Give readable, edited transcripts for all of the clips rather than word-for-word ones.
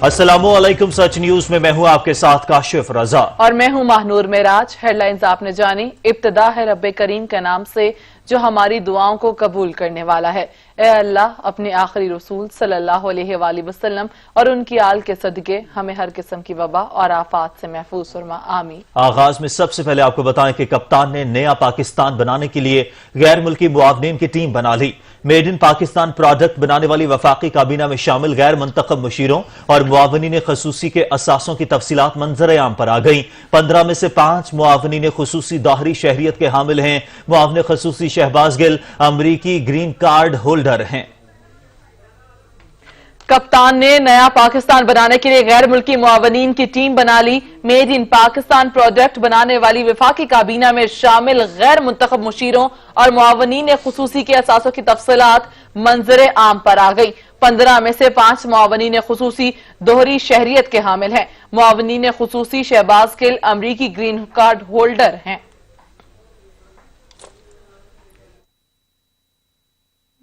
السلام علیکم، سچ نیوز میں میں ہوں آپ کے ساتھ کاشف رضا اور میں ہوں ماہنور معراج۔ ہیڈ لائنز آپ نے جانی۔ ابتدا ہے رب کریم کے نام سے جو ہماری دعاؤں کو قبول کرنے والا ہے۔ اے اللہ اپنے آخری رسول صلی اللہ علیہ وآلہ وسلم اور ان کی آل کے صدقے ہمیں ہر قسم کی وبا اور آفات سے محفوظ فرما، آمین۔ آغاز میں سب سے پہلے آپ کو بتائیں کہ کپتان نے نیا پاکستان بنانے کے لیے غیر ملکی معاونین کی ٹیم بنا لی۔ میڈ ان پاکستان پروڈکٹ بنانے والی وفاقی کابینہ میں شامل غیر منتخب مشیروں اور معاونین خصوصی کے اثاثوں کی تفصیلات منظر عام پر آ گئیں۔ 15 میں سے 5 معاونین خصوصی دوہری شہریت کے حامل ہیں۔ معاون خصوصی شہباز گل امریکی گرین کارڈ ہولڈر ہیں۔ کپتان نے نیا پاکستان بنانے کے لیے غیر ملکی معاونین کی ٹیم بنا لی۔ میڈ ان پاکستان پروڈکٹ بنانے والی وفاقی کابینہ میں شامل غیر منتخب مشیروں اور معاونین خصوصی کے اثاثوں کی تفصیلات منظر عام پر آ گئی۔ 15 میں سے 5 معاونین خصوصی دوہری شہریت کے حامل ہیں۔ معاونین خصوصی شہباز گل امریکی گرین کارڈ ہولڈر ہیں۔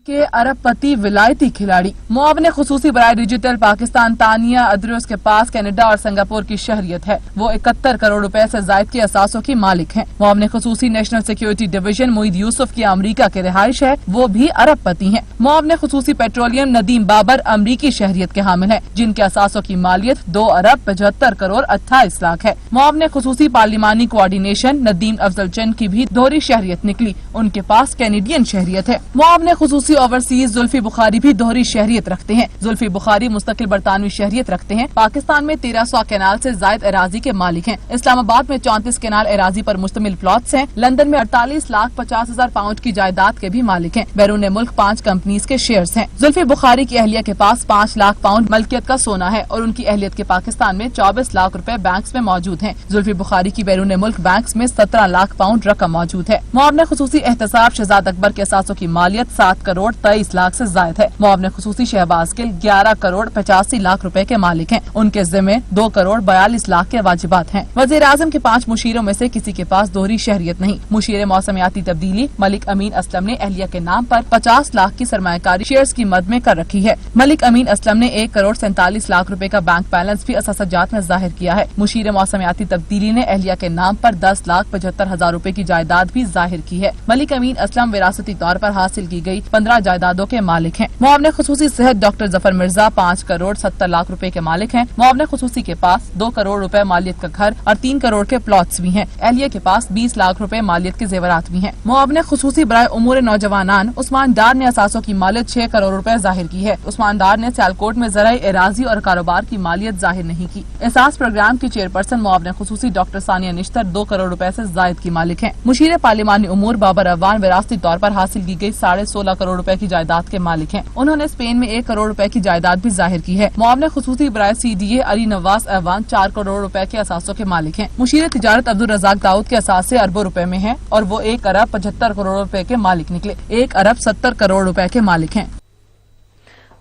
کے ارب پتی ولایتی کھلاڑی معاون خصوصی برائے ڈیجیٹل پاکستان تانیہ ادریس کے پاس کینیڈا اور سنگاپور کی شہریت ہے۔ وہ 71 کروڑ روپے سے زائد کے اثاثوں کی مالک ہیں۔ معاون خصوصی نیشنل سیکیورٹی ڈویژن معید یوسف کی امریکہ کے رہائش ہے، وہ بھی ارب پتی ہیں۔ معاون خصوصی پیٹرولیم ندیم بابر امریکی شہریت کے حامل ہیں، جن کے اثاثوں کی مالیت 2 ارب 75 کروڑ 28 لاکھ ہے۔ معاون خصوصی پارلیمانی کوارڈینیشن ندیم افضل چند کی بھی دوہری شہریت نکلی، ان کے پاس کینیڈین شہریت ہے۔ معاون خصوصی اوورسیز زلفی بخاری بھی دوہری شہریت رکھتے ہیں۔ زلفی بخاری مستقل برطانوی شہریت رکھتے ہیں۔ پاکستان میں 1300 کینال سے زائد اراضی کے مالک ہیں۔ اسلام آباد میں 34 کینال اراضی پر مشتمل پلاٹس ہیں۔ لندن میں 48,50,000 پاؤنڈ کی جائیداد کے بھی مالک ہیں۔ بیرون ملک 5 کمپنیز کے شیئرز ہیں۔ زلفی بخاری کی اہلیہ کے پاس 5 لاکھ پاؤنڈ ملکیت کا سونا ہے اور ان کی اہلیت کے پاکستان میں 24 لاکھ روپے بینکس میں موجود ہیں۔ زلفی بخاری کی بیرون ملک بینکس میں 17 لاکھ پاؤنڈ رقم موجود ہے۔ معاون خصوصی احتساب شہزاد اکبر کے اثاثوں کی مالیت 7 کروڑ 23 لاکھ سے زائد ہے۔ معاون خصوصی شہباز گل 11 کروڑ 85 لاکھ روپے کے مالک ہیں۔ ان کے ذمے 2 کروڑ 42 لاکھ کے واجبات ہیں۔ وزیر اعظم کے 5 مشیروں میں سے کسی کے پاس دوہری شہریت نہیں۔ مشیر موسمیاتی تبدیلی ملک امین اسلم نے اہلیہ کے نام پر 50 لاکھ کی سرمایہ کاری شیئرز کی مد میں کر رکھی ہے۔ ملک امین اسلم نے 1 کروڑ 47 لاکھ روپے کا بینک بیلنس بھی اثاثہ جات میں ظاہر کیا ہے۔ مشیر موسمیاتی تبدیلی نے اہلیہ کے نام پر 10,75,000 روپے کی جائیداد بھی ظاہر کی ہے۔ ملک امین اسلم وراثتی طور پر حاصل کی گئی 15 جائیدادوں کے مالک ہیں۔ معاون خصوصی صحت ڈاکٹر ظفر مرزا 5 کروڑ 70 لاکھ روپے کے مالک ہیں۔ معاون خصوصی کے پاس 2 کروڑ روپے مالیت کا گھر اور 3 کروڑ کے پلاٹس بھی ہیں۔ اہلیہ کے پاس 20 لاکھ روپے مالیت کے زیورات بھی ہیں۔ معاون خصوصی برائے امور نوجوانان عثمان ڈار نے اثاثوں کی مالیت 6 کروڑ روپے ظاہر کی ہے۔ عثمان ڈار نے سیالکوٹ میں زرعی اراضی اور کاروبار کی مالیت ظاہر نہیں کی۔ احساس پروگرام کی چیئرپرسن معاون خصوصی ڈاکٹر ثانیہ نشتر 2 کروڑ روپے سے زائد کی مالک ہیں۔ مشیر پارلیمانی امور بابر اوان وراثتی طور پر حاصل کی گئی 16.5 کروڑ روپے کی جائیداد کے مالک ہیں۔ انہوں نے اسپین میں 1 کروڑ روپے کی جائیداد بھی ظاہر کی ہے۔ معاون خصوصی برائے CDA علی نواز ایوان 4 کروڑ روپے کے اثاثوں کے مالک ہیں۔ مشیر تجارت عبدالرزاق داؤد کے اثاثے اربوں روپے میں ہیں اور وہ 1 ارب 75 کروڑ روپے کے مالک نکلے۔ 1 ارب 70 کروڑ روپے کے مالک ہیں۔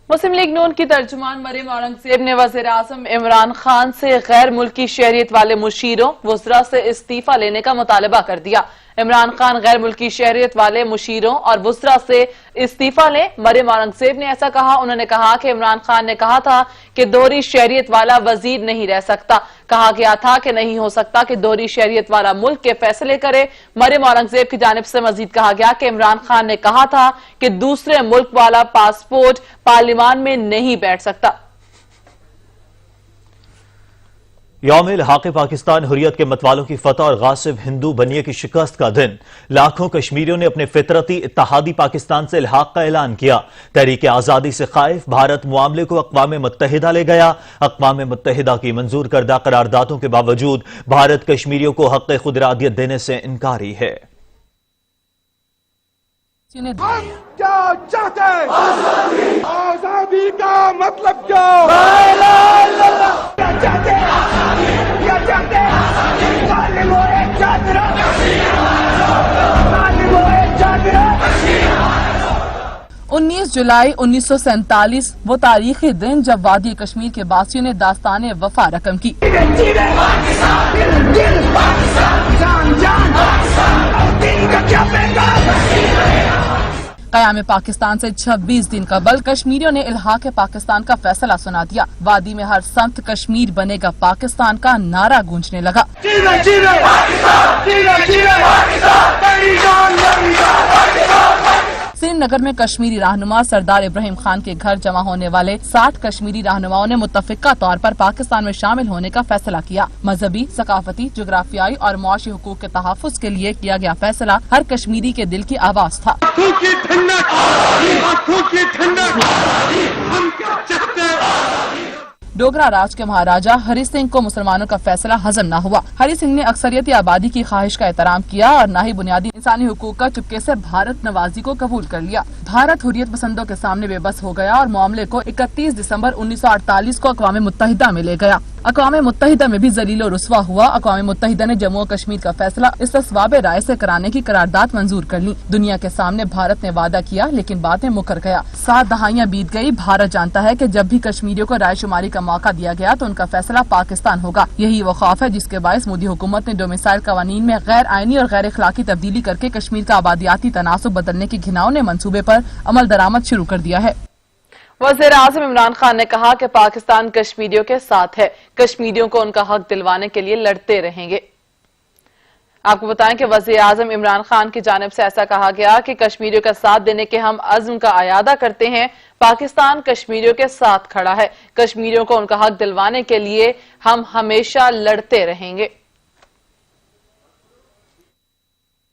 مسلم لیگ نون کی ترجمان مریم اورنگزیب نے وزیر اعظم عمران خان سے غیر ملکی شہریت والے مشیروں وزراء سے استعفی لینے کا مطالبہ کر دیا۔ عمران خان غیر ملکی شہریت والے مشیروں اور وزراء سے استعفی لیں۔ مریم اورنگزیب نے ایسا کہا۔ انہوں نے کہا کہ عمران خان نے کہا تھا کہ دوہری شہریت والا وزیر نہیں رہ سکتا۔ کہا گیا تھا کہ نہیں ہو سکتا کہ دوہری شہریت والا ملک کے فیصلے کرے۔ مریم اورنگزیب کی جانب سے مزید کہا گیا کہ عمران خان نے کہا تھا کہ دوسرے ملک والا پاسپورٹ پارلیمان میں نہیں بیٹھ سکتا۔ یوم الحاق پاکستان حریت کے متوالوں کی فتح اور غاصب ہندو بنیے کی شکست کا دن۔ لاکھوں کشمیریوں نے اپنے فطرتی اتحادی پاکستان سے الحاق کا اعلان کیا۔ تحریک آزادی سے خائف بھارت معاملے کو اقوام متحدہ لے گیا۔ اقوام متحدہ کی منظور کردہ قراردادوں کے باوجود بھارت کشمیریوں کو حق خود ارادیت دینے سے انکاری ہے۔ ہم کیا چاہتے ہیں؟ آزادی کا مطلب کیا؟ کیا چاہتے ہیں؟ کیا چاہتے ہیں؟ ظالم ہوئے چادرہ، ظالم ہوئے چادرہ۔ 19 جولائی 1947 وہ تاریخی دن جب وادی کشمیر کے باسیوں نے داستان وفا رقم کی۔ क़याम पाकिस्तान से 26 दिन कबल कश्मीरियों ने इल्हाक़ पाकिस्तान का फैसला सुना दिया। वादी में हर सख्त कश्मीर बनेगा पाकिस्तान का नारा गूंजने लगा। श्रीनगर में कश्मीरी रहनुमा सरदार इब्राहिम खान के घर जमा होने वाले 60 कश्मीरी रहनुमाओं ने मुत्तफ़िक़ा तौर पर पाकिस्तान में शामिल होने का फैसला किया। मजहबी, सकाफती, जोग्राफियाई और मुआशी हुकूक के तहफ़्फ़ुज़ के लिए किया गया फैसला हर कश्मीरी के दिल की आवाज़ था। डोगरा राज के महाराजा हरि सिंह को मुसलमानों का फैसला हजम न हुआ। हरि सिंह ने अक्सरियती आबादी की ख्वाहिश का एहतराम किया और न ही बुनियादी इंसानी हुकूक का चुपके से भारत नवाजी को कबूल कर लिया। भारत हुर्रियत पसंदों के सामने बेबस हो गया और मामले को 31 दिसंबर 1948 को अक़वाम मुत्तहिदा में ले गया। अक़वाम मुत्तहिदा में भी जलील और रुस्वा हुआ। अक़वाम मुत्तहिदा ने जम्मू और कश्मीर का फैसला इस्तिस्वाब राय से कराने की करारदाद मंजूर कर ली। दुनिया के सामने भारत ने वादा किया लेकिन बाद में मुकर गया। 7 दहाइयाँ बीत गई। भारत जानता है कि जब भी कश्मीरियों को राय शुमारी का मौका दिया गया तो उनका फैसला पाकिस्तान होगा। यही वो खौफ है जिसके बायस मोदी हुकूमत ने डोमिसाइल कवानीन में गैर आईनी और गैर इखलाकी तब्दीली करके कश्मीर का आबादियाती तनासुब बदलने के घिनौने मंसूबे पर अमल दरामद शुरू कर दिया है। वज़ीर आज़म इमरान खान ने कहा कि पाकिस्तान कश्मीरियों के साथ है, कश्मीरियों को उनका हक दिलवाने के लिए लड़ते रहेंगे। आपको बताएं कि वज़ीर आज़म इमरान खान की जानिब से ऐसा कहा गया कि कश्मीरियों का साथ देने के हम अज़्म का अयादा करते हैं। पाकिस्तान कश्मीरियों के साथ खड़ा है, कश्मीरियों को उनका हक दिलवाने के लिए हम हमेशा लड़ते रहेंगे।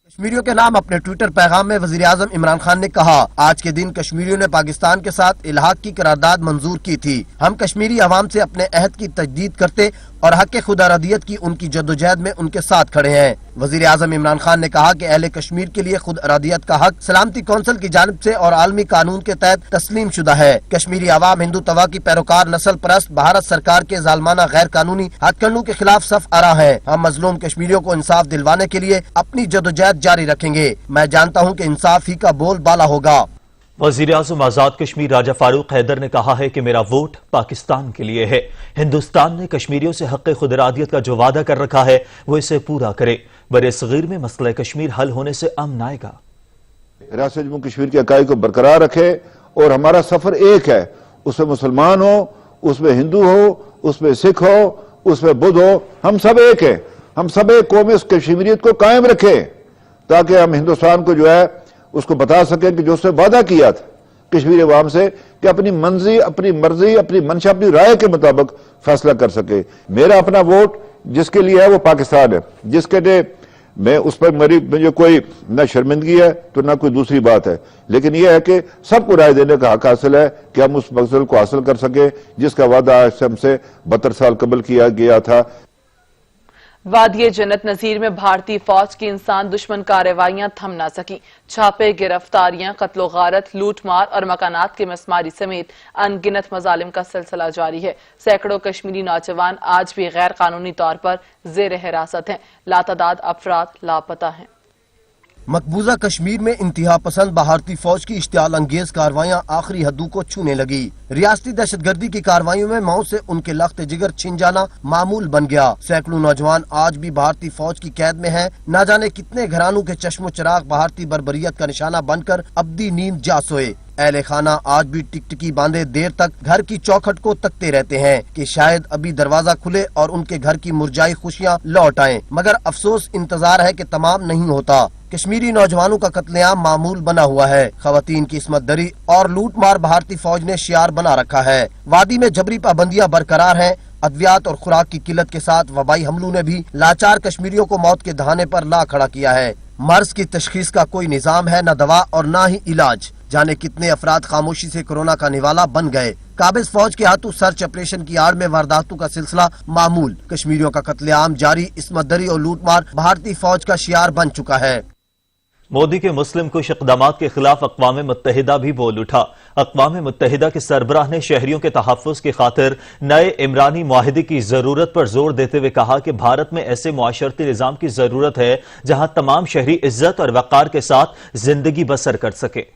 कश्मीरियों के नाम अपने ट्विटर पैगाम में वज़ीर आज़म इमरान खान ने कहा, आज के दिन कश्मीरियों ने पाकिस्तान के साथ इल्हाक की करारदाद मंजूर की थी। हम कश्मीरी अवाम से अपने अहद की तजदीद करते और हक खुदअरादियत की उनकी जद्दोजहद में उनके साथ खड़े हैं। वज़ीर आज़म इमरान खान ने कहा कि अहले कश्मीर के लिए खुद अरादियत का हक सलामती कौंसिल की जानिब से और आलमी कानून के तहत तस्लीम शुदा है। कश्मीरी अवाम हिंदू तवा की पैरोकार नस्ल परस्त भारत सरकार के जालमाना गैर कानूनी हथकंडों के खिलाफ सफ आरा है। हम मजलूम कश्मीरियों को इंसाफ दिलवाने के लिए अपनी जद्दोजहद जारी रखेंगे। मैं जानता हूँ कि इंसाफ ही का बोल बाला होगा। वज़ीर आज़म आज़ाद कश्मीर राजा फारूक हैदर ने कहा है कि मेरा वोट पाकिस्तान के लिए है। हिंदुस्तान ने कश्मीरियों से हक़ खुदरादियत का जो वादा कर रखा है वो इसे पूरा करे। बरे सगीर में मसला कश्मीर हल होने से अमन आएगा। रियासत जम्मू कश्मीर की इकाई को बरकरार रखे और हमारा सफर एक है, उसमें मुसलमान हो, उसमें हिंदू हो, उसमें सिख हो, उसमें बुद्ध हो, हम सब एक है। हम सब एक कौम इस कश्मीरियत को कायम रखें ताकि हम हिंदुस्तान को जो है उसको बता सकें कि जो उसने वादा किया था कश्मीरी अवाम से कि अपनी मर्जी, अपनी मंशा, अपनी राय के मुताबिक फैसला कर सके। मेरा अपना वोट जिसके लिए है वो पाकिस्तान है, जिसके लिए मैं उस पर मुझे कोई न शर्मिंदगी है तो न कोई दूसरी बात है, लेकिन यह है कि सबको राय देने का हक हासिल है कि हम उस मकसद को हासिल कर सके जिसका वादा हमसे 72 साल कबल किया गया था। वादिय जन्नत नजीर में भारतीय फौज की इंसान दुश्मन कार्रवाइयां थम ना सकी। छापे, गिरफ्तारियां, कत्लो गारत, लूट मार और मकानात की मसमारी समेत अनगिनत मजालिम का सिलसिला जारी है। सैकड़ों कश्मीरी नौजवान आज भी गैर कानूनी तौर पर जेर हिरासत हैं। लातादाद अफराद लापता हैं। मकबूजा कश्मीर में इंतहा पसंद भारतीय फौज की इश्तियाल अंगेज कार्रवाइयां आखिरी हदों को छूने लगी। रियासती दहशतगर्दी की कार्रवाइयों में मौत से उनके लख्त जिगर छिन जाना मामूल बन गया। सैकड़ों नौजवान आज भी भारतीय फौज की कैद में हैं। न जाने कितने घरानों के चश्मो चिराग भारतीय बर्बरियत का निशाना बनकर अब्दी नींद जा सोए। अहले खाना आज भी टिकटिकी बांधे देर तक घर की चौखट को तकते रहते हैं कि शायद अभी दरवाजा खुले और उनके घर की मुरझाई खुशियां लौट आएं, मगर अफसोस इंतजार है कि तमाम नहीं होता। कश्मीरी नौजवानों का कत्लेआम मामूल बना हुआ है। खवातीन की इस्मत दरी और लूट मार भारतीय फौज ने शियार बना रखा है। वादी में जबरी पाबंदियां बरकरार हैं। अद्वियात और खुराक की किल्लत के साथ वबाई हमलों ने भी लाचार कश्मीरियों को मौत के दहाने पर ला खड़ा किया है। मर्ज की तशखीस का कोई निजाम है, न दवा और न ही इलाज। जाने कितने अफराद खामोशी से कोरोना का निवाला बन गए। काबिज फौज के हाथों सर्च ऑपरेशन की आड़ में वारदातों का सिलसिला मामूल। कश्मीरियों का कत्लेआम जारी, इस्मत दरी और लूटमार भारतीय फौज का शियार बन चुका है। मोदी के मुस्लिम कुश इक़दामात के खिलाफ अक़वाम मुत्तहिदा भी बोल उठा। अक़वाम मुत्तहिदा के सरबराह ने शहरियों के तहफ़्फ़ुज़ की खातिर नए इमरानी मुआहिदे की जरूरत पर जोर देते हुए कहा कि भारत में ऐसे मुआशरती निज़ाम की जरूरत है जहां तमाम शहरी इज्जत और वक़ार के साथ जिंदगी बसर कर सके।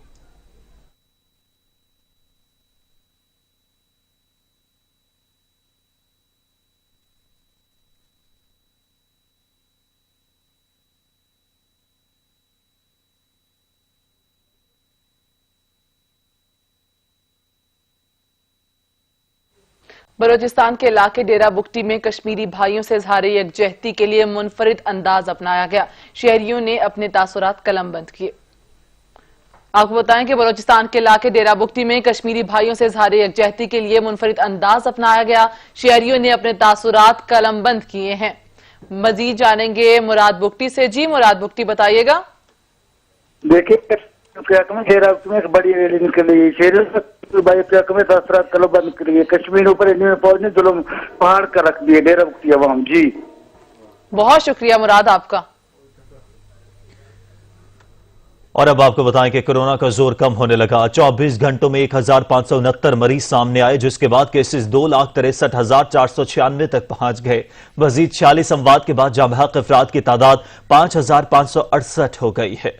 بلوچستان کے علاقے ڈیرہ بگٹی میں کشمیری بھائیوں سے اظہار یکجہتی کے لیے منفرد انداز اپنایا گیا. شہریوں نے اپنے تاثرات قلم بند کیے. آپ کو بتائیں کہ بلوچستان کے علاقے ڈیرہ بگٹی میں کشمیری بھائیوں سے اظہار یکجہتی کے لیے منفرد انداز اپنایا گیا. شہریوں نے اپنے تاثرات قلم بند کیے ہیں. مزید جانیں گے مراد بگٹی سے. جی مراد بگٹی بتائیے گا. دیکھیے ڈیرہ بگٹی میں ایک بڑی ریلی نکلی. شہریوں بھائی میں تاثرات قلم بند کریے. کشمیر اوپر فوج نے ظلم پہاڑ کا رکھ دیے. ڈیرہ بگٹی عوام. جی بہت شکریہ مراد آپ کا. اور اب آپ کو بتائیں کہ کورونا کا زور کم ہونے لگا. 24 گھنٹوں میں 1569 مریض سامنے آئے, جس کے بعد کیسز 2,63,496 تک پہنچ گئے. مزید 46 اموات کے بعد جاں بحق افراد کی تعداد 5,568 ہو گئی ہے.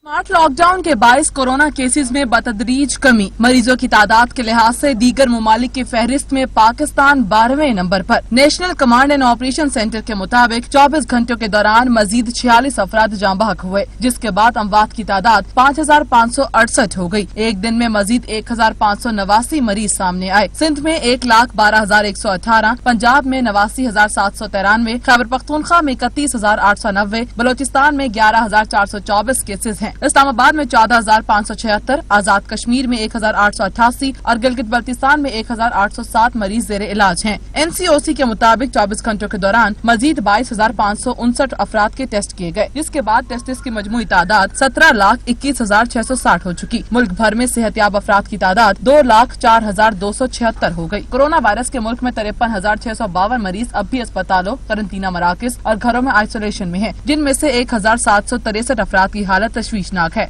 اسمارٹ لاک ڈاؤن کے باعث کورونا کیسز میں بتدریج کمی. مریضوں کی تعداد کے لحاظ سے دیگر ممالک کی فہرست میں پاکستان 12ویں نمبر پر. National command and operation centre کے مطابق 24 گھنٹوں کے دوران مزید 46 افراد جاں بحق ہوئے, جس کے بعد اموات کی تعداد 5,568 ہو گئی. ایک دن میں مزید 1,589 مریض سامنے آئے. سندھ میں 1,12,118, پنجاب میں 89,793, خیبر پختونخوا میں 31,890, بلوچستان میں 11,424 کیسز ہیں. اسلام آباد میں 14,576, آزاد کشمیر میں 1,888 اور گلگت بلتستان میں 1,807 مریض زیر علاج ہیں. NCOC کے مطابق 24 گھنٹوں کے دوران مزید 22,559 افراد کے ٹیسٹ کیے گئے, جس کے بعد ٹیسٹس کی مجموعی تعداد 17,21,660 ہو چکی. ملک بھر میں صحت یاب افراد کی تعداد 2,04,276 ہو گئی. کورونا وائرس کے ملک میں 53,652 مریض اب بھی اسپتالوں, قرنطینہ مراکز اور گھروں میں آئسولیشن میں ہیں, جن میں سے 1,763 افراد کی حالت تشویشناک ہے.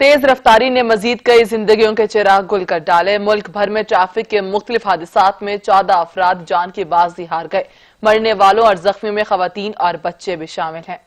تیز رفتاری نے مزید کئی زندگیوں کے چراغ گل کر ڈالے. ملک بھر میں ٹریفک کے مختلف حادثات میں 14 افراد جان کی بازی ہار گئے. مرنے والوں اور زخمیوں میں خواتین اور بچے بھی شامل ہیں.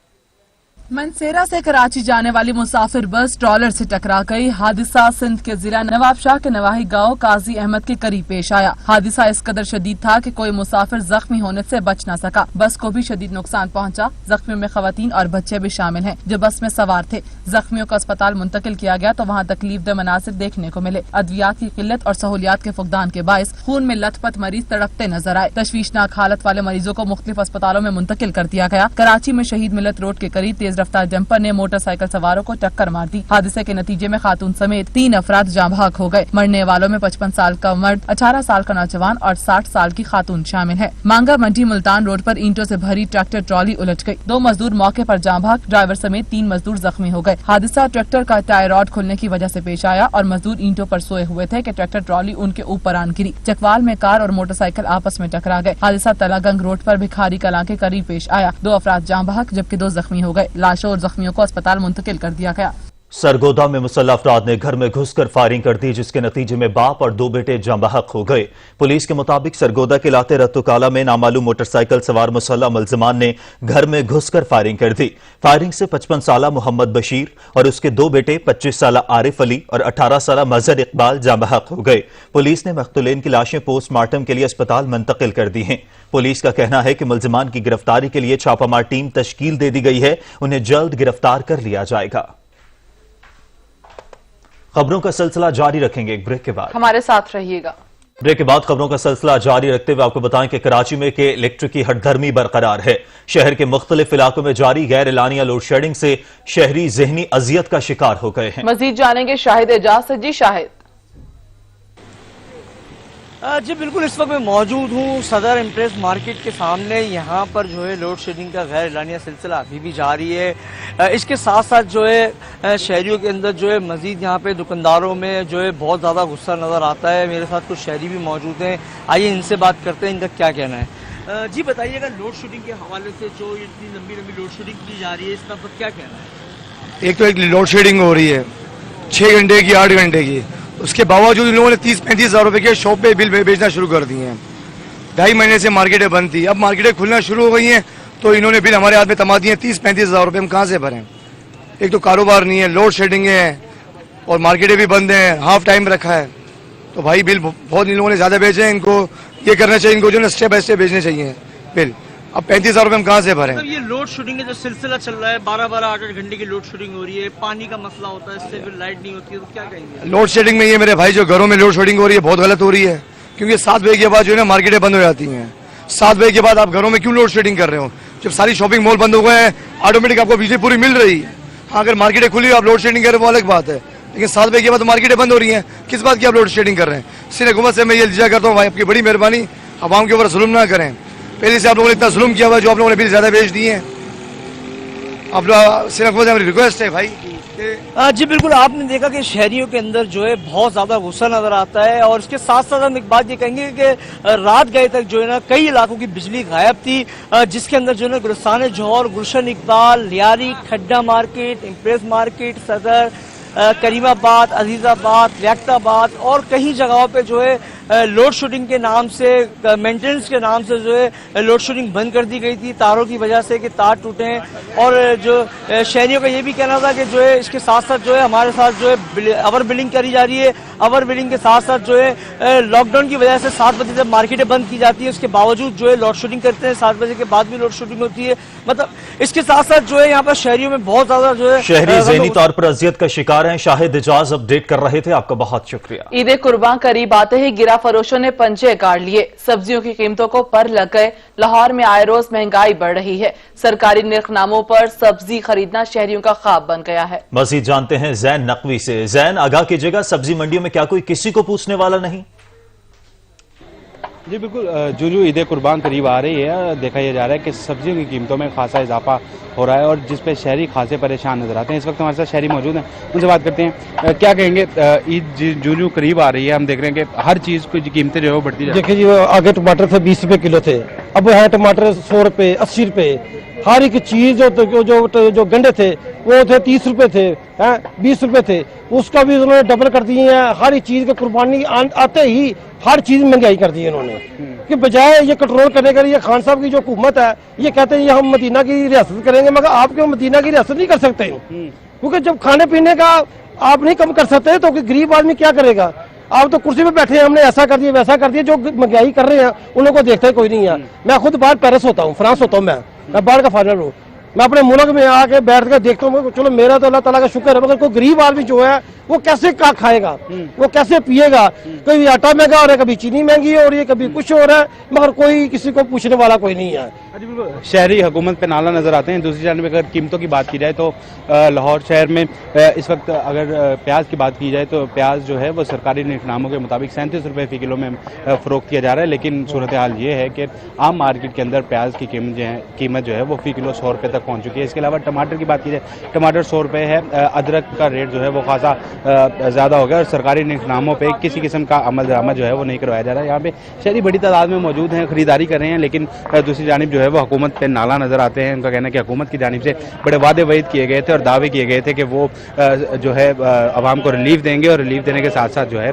منسیرا سے کراچی جانے والی مسافر بس ٹرالر سے ٹکرا گئی. حادثہ سندھ کے ضلع نواب شاہ کے نواحی گاؤں قاضی احمد کے قریب پیش آیا. حادثہ اس قدر شدید تھا کہ کوئی مسافر زخمی ہونے سے بچ نہ سکا. بس کو بھی شدید نقصان پہنچا. زخمیوں میں خواتین اور بچے بھی شامل ہیں جو بس میں سوار تھے. زخمیوں کو اسپتال منتقل کیا گیا تو وہاں تکلیف دہ مناظر دیکھنے کو ملے. ادویات کی قلت اور سہولیات کے فقدان کے باعث خون میں لت پت مریض تڑپتے نظر آئے. تشویشناک حالت والے مریضوں کو مختلف اسپتالوں میں منتقل کر دیا گیا. کراچی میں شہید ملت روڈ کے قریب تیز رفتار ڈمپر نے موٹر سائیکل سواروں کو ٹکر مار دی. حادثے کے نتیجے میں خاتون سمیت 3 افراد جاں بحق ہو گئے. مرنے والوں میں 55 سال کا مرد, 18 سال کا نوجوان اور 60 سال کی خاتون شامل ہے. مانگا منڈی ملتان روڈ پر اینٹوں سے بھری ٹریکٹر ٹرالی الٹ گئی. 2 مزدور موقع پر جاں بحق, ڈرائیور سمیت 3 مزدور زخمی ہو گئے. حادثہ ٹریکٹر کا ٹائر راڈ کھلنے کی وجہ سے پیش آیا اور مزدور اینٹوں پر سوئے ہوئے تھے کہ ٹریکٹر ٹرالی ان کے اوپر آن گری. چکوال میں کار اور موٹر سائیکل آپس میں ٹکرا گئے. حادثہ تلاگنگ روڈ پر بھکاری کلاں کے قریب پیش آیا. 2 افراد جاں بحق جبکہ 2 زخمی ہو گئے. لاشوں اور زخمیوں کو اسپتال منتقل کر دیا گیا. سرگودا میں مسلح افراد نے گھر میں گھس کر فائرنگ کر دی, جس کے نتیجے میں باپ اور 2 بیٹے جاں بحق ہو گئے. پولیس کے مطابق سرگودا کے علاقے رتو کالا میں نامعلوم موٹر سائیکل سوار مسلح ملزمان نے گھر میں گھس کر فائرنگ کر دی. فائرنگ سے 55 سالہ محمد بشیر اور اس کے 2 بیٹے 25 سالہ عارف علی اور 18 سالہ مظہر اقبال جاں بحق ہو گئے. پولیس نے مقتولین کی لاشیں پوسٹ مارٹم کے لیے اسپتال منتقل کر دی ہیں. پولیس کا کہنا ہے کہ ملزمان کی گرفتاری کے لیے چھاپہ مار ٹیم تشکیل دے دی گئی ہے. انہیں جلد گرفتار کر لیا جائے گا. خبروں کا سلسلہ جاری رکھیں گے ایک بریک کے بعد. ہمارے ساتھ رہیے گا. بریک کے بعد خبروں کا سلسلہ جاری رکھتے ہوئے آپ کو بتائیں کہ کراچی میں کہ الیکٹرک کی ہٹ دھرمی برقرار ہے. شہر کے مختلف علاقوں میں جاری غیر اعلانیہ لوڈ شیڈنگ سے شہری ذہنی اذیت کا شکار ہو گئے ہیں. مزید جانیں گے شاہد اعجاز سے. جی شاہد. جی بالکل, اس وقت میں موجود ہوں صدر امپریس مارکیٹ کے سامنے. یہاں پر جو ہے لوڈ شیڈنگ کا غیر اعلانیہ سلسلہ ابھی بھی جاری ہے. اس کے ساتھ ساتھ جو ہے شہریوں کے اندر جو ہے مزید یہاں پہ دکانداروں میں جو ہے بہت زیادہ غصہ نظر آتا ہے. میرے ساتھ کچھ شہری بھی موجود ہیں, آئیے ان سے بات کرتے ہیں, ان کا کیا کہنا ہے. جی بتائیے گا لوڈ شیڈنگ کے حوالے سے جو اتنی لمبی لوڈ شیڈنگ کی جا رہی ہے, اس پر کیا کہنا ہے. ایک تو ایک لوڈ شیڈنگ ہو رہی ہے 6 گھنٹے کی 8 گھنٹے کی, اس کے باوجود ان لوگوں نے 30-35 ہزار روپے کے شاپ پہ بل بیچنا شروع کر دیے ہیں. 2.5 مہینے سے مارکیٹیں بند تھی, اب مارکیٹیں کھلنا شروع ہو گئی ہیں تو انہوں نے بل ہمارے ہاتھ میں تما دیے 30-35 ہزار روپے. ہم کہاں سے بھریں؟ ایک تو کاروبار نہیں ہے, لوڈ شیڈنگ ہے اور مارکیٹیں بھی بند ہیں, ہاف ٹائم رکھا ہے. تو بھائی بل بہت ان لوگوں نے زیادہ بیچے ہیں. ان کو یہ کرنا چاہیے, ان کو جو ہے اسٹیپ بائی اسٹیپ بیچنے چاہیے بل. अब 35,000 रुपये हम कहाँ से भरें? मतलब ये लोड शेडिंग का जो सिलसिला चल रहा है, 12-12, 8-8 घंटे की लोड शेडिंग हो रही है, पानी का मसला होता है, इससे फिर लाइट नहीं होती है, तो क्या कहेंगे? लोड शेडिंग में ये मेरे भाई जो घरों में लोड शेडिंग हो रही है बहुत गलत हो रही है, क्योंकि 7 बजे के बाद जो है ना मार्केटें बंद हो जाती हैं। 7 बजे के बाद आप घरों में क्यों लोड शेडिंग कर रहे हो? जब सारी शॉपिंग मॉल बंद हो गए हैं, ऑटोमेटिक आपको बिजली पूरी मिल रही है। हाँ, अगर मार्केटें खुली आप लोड शेडिंग कर रहे हो वो अलग बात है, लेकिन 7 बजे के बाद मार्केटें बंद हो रही हैं, किस बात की आप लोड शेडिंग कर रहे हैं? इसलिए हुकूमत से मैं ये इल्तिजा करता हूँ, भाई आपकी बड़ी मेहरबानी, आवाम के ऊपर जुल्म ना करें। पहले से आप लोगों ने इतना जुल्म किया हुआ है, जो आप लोगों ने बिल ज्यादा बेच दिए हैं। आप लोग सिर्फ मेरी रिक्वेस्ट है भाई। जी बिल्कुल, आपने देखा कि शहरियों के अंदर जो है बहुत ज्यादा गुस्सा नजर आता है, और इसके साथ साथ हम एक बात ये कहेंगे कि रात गए तक जो है ना कई इलाकों की बिजली गायब थी, जिसके अंदर जो है ना गुलस्तान जौहर, गुलशन इकबाल, लियारी, खड्डा मार्केट, इम्प्रेस मार्केट, सदर, करीमाबाद, अजीजाबाद, रियाक्ताबाद और कई जगहों पे जो है लोड शेडिंग के नाम से, मेंटेनेंस के नाम से जो है लोड शेडिंग बंद कर दी गई थी, तारों की वजह से कि तार टूटे हैं। और जो शहरियों का ये भी कहना था कि जो है इसके साथ साथ जो है हमारे साथ जो है ओवर बिलिंग करी जा रही है। ओवर बिलिंग के साथ साथ जो है लॉकडाउन की वजह से 7 बजे जब मार्केटें बंद की जाती है, उसके बावजूद जो है लोड शेडिंग करते हैं, 7 बजे के बाद भी लोड शेडिंग होती है। मतलब इसके साथ साथ जो है यहाँ पर शहरियों में बहुत ज्यादा जो है शहरी ज़हनी तौर पर अजियत का शिकार हैं। शाहिद इजाज अपडेट कर रहे थे, आपका बहुत शुक्रिया। ईद कुर्बान करीब आते ही गिरा फरोशों ने पंजे गाड़ लिए, सब्जियों की कीमतों को पर लग गए। लाहौर में आए रोज महंगाई बढ़ रही है, सरकारी निर्खनामों पर सब्जी खरीदना शहरियों का ख्वाब बन गया है। मजीद जानते हैं जैन नकवी से। जैन, आगाह कीजिएगा, सब्जी मंडियों में क्या कोई किसी को पूछने वाला नहीं? जी बिल्कुल, जो ईद कुर्बान करीब आ रही है, देखा यह जा रहा है कि सब्जियों की कीमतों में खासा इजाफा हो रहा है, और जिस पे शहरी खासे परेशान नजर आते हैं। इस वक्त हमारे साथ शहरी मौजूद हैं, उनसे बात करते हैं। क्या कहेंगे, ईद जो करीब आ रही है, हम देख रहे हैं कि हर चीज़ की कीमतें जो है वो बढ़ती जा रही है। देखिए जी, आगे टमाटर थे 20 रुपए किलो थे, अब है टमाटर 100 रुपए, 80 रुपए। हर एक चीज जो गंडे थे वो थे 30 रुपए थे, 20 रुपए थे, उसका भी उन्होंने डबल कर दिए हैं। हर एक चीज की कुर्बानी आते ही हर चीज महंगाई कर दी है इन्होंने, कि बजाय ये कंट्रोल करने के लिए खान साहब की जो हुकूमत है, ये कहते हैं ये हम मदीना की रियासत करेंगे, मगर आप क्यों मदीना की रियासत नहीं कर सकते? क्योंकि जब खाने पीने का आप नहीं कम कर सकते तो गरीब आदमी क्या करेगा? आप तो कुर्सी पे बैठे हैं, हमने ऐसा कर दिया वैसा कर दिया, जो महंगाई कर रहे हैं उन लोगों को देखता ही कोई नहीं है। मैं खुद बाहर पेरिस होता हूँ, फ्रांस होता हूँ, मैं बाहर का फॉरेनर हूँ। मैं अपने मुल्क में आके बैठ कर देखता हूँ, चलो मेरा तो अल्लाह ताला का शुक्र है, मगर कोई गरीब आदमी जो है वो कैसे खाएगा, वो कैसे पिएगा? कभी आटा महंगा हो रहा है, कभी चीनी महंगी हो रही है, कभी कुछ हो रहा है, मगर कोई किसी को पूछने वाला कोई नहीं है। शहरी हुकूमत पे नाला नजर आते हैं। दूसरी जानब अगर कीमतों की बात की जाए तो लाहौर शहर में इस वक्त अगर प्याज की बात की जाए तो प्याज जो है वो सरकारी निर्खनामों के मुताबिक 37 रुपये फी किलो में फरोख्त किया जा रहा है, लेकिन सूरत हाल ये है कि आम मार्केट के अंदर प्याज की कीमत जो है वो फी किलो 100 रुपये तक पहुँच चुकी है। इसके अलावा टमाटर की बात की जाए, टमाटर 100 रुपये है, अदरक का रेट जो है वो खासा ज़्यादा हो गया, और सरकारी निर्खनामों पर किसी किस्म का अमल दरामद जो है वो नहीं करवाया जा रहा है। यहाँ पे शहरी बड़ी तादाद में मौजूद हैं, खरीदारी कर रहे हैं, लेकिन दूसरी जानिब जो है वो हुकूमत पे नाला नजर आते हैं। उनका कहना है कि हुकूमत की जानिब से बड़े वादे वईद किए गए थे और दावे किए गए थे कि वो जो है आवाम को रिलीफ देंगे, और रिलीफ देने के साथ साथ जो है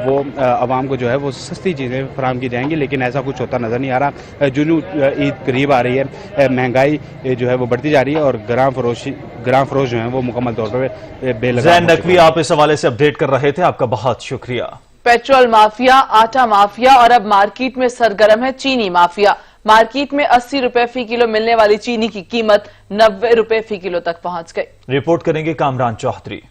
वो आवाम को जो है वो सस्ती चीज़ें फराहम की जाएंगी, लेकिन ऐसा कुछ होता नजर नहीं आ रहा। जो ईद करीब आ रही है, महंगाई जो है वो बढ़ती जा रही है, और ग्राम फरोश जो है वो मुकम्मल तौर पर बेलगाम। जैन नकवी आप इस हवाले से अपडेट कर रहे थे, आपका बहुत शुक्रिया। पेट्रोल माफिया, आटा माफिया और अब मार्केट में सरगर्म है चीनी माफिया। मार्केट में 80 रुपए फी किलो मिलने वाली चीनी की कीमत 90 रुपए फी किलो तक पहुंच गई। रिपोर्ट करेंगे कामरान चौधरी।